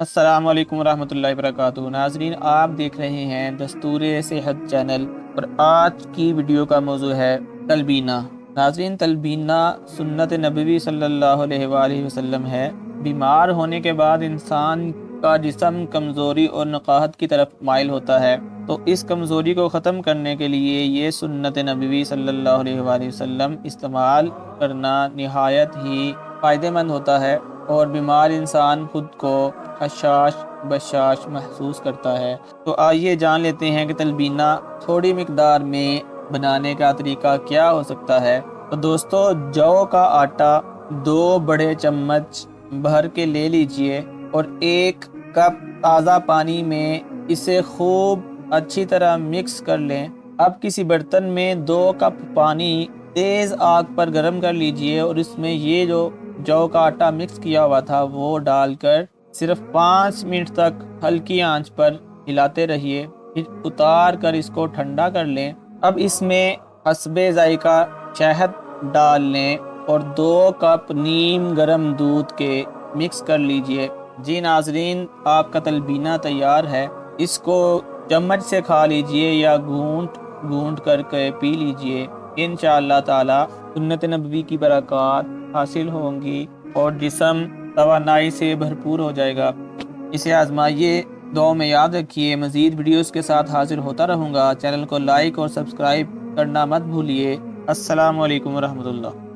السلام علیکم ورحمۃ اللہ وبرکاتہ۔ ناظرین، آپ دیکھ رہے ہیں دستور صحت چینل اور آج کی ویڈیو کا موضوع ہے تلبینہ۔ ناظرین، تلبینہ سنت نبوی صلی اللہ علیہ وآلہ وسلم ہے۔ بیمار ہونے کے بعد انسان کا جسم کمزوری اور نقاہت کی طرف مائل ہوتا ہے، تو اس کمزوری کو ختم کرنے کے لیے یہ سنت نبوی صلی اللہ علیہ وآلہ وسلم استعمال کرنا نہایت ہی فائدہ مند ہوتا ہے، اور بیمار انسان خود کو خشاش بشاش محسوس کرتا ہے۔ تو آئیے جان لیتے ہیں کہ تلبینہ تھوڑی مقدار میں بنانے کا طریقہ کیا ہو سکتا ہے۔ تو دوستو، جو کا آٹا 2 بڑے چمچ بھر کے لے لیجئے اور 1 کپ تازہ پانی میں اسے خوب اچھی طرح مکس کر لیں۔ اب کسی برتن میں 2 کپ پانی تیز آگ پر گرم کر لیجئے اور اس میں یہ جو کا آٹا مکس کیا ہوا تھا وہ ڈال کر صرف 5 منٹ تک ہلکی آنچ پر ہلاتے رہیے، پھر اتار کر اس کو ٹھنڈا کر لیں۔ اب اس میں حسب ذائقہ شہد ڈال لیں اور 2 کپ نیم گرم دودھ کے مکس کر لیجئے۔ جی ناظرین، آپ کا تلبینہ تیار ہے۔ اس کو چمچ سے کھا لیجئے یا گھونٹ کر کے پی لیجئے۔ انشاءاللہ تعالی سنت نبوی کی برکات حاصل ہوں گی اور جسم توانائی سے بھرپور ہو جائے گا۔ اسے آزمائیے، دعاؤں میں یاد رکھیے۔ مزید ویڈیوز کے ساتھ حاضر ہوتا رہوں گا۔ چینل کو لائک اور سبسکرائب کرنا مت بھولیے۔ السلام علیکم ورحمۃ اللہ۔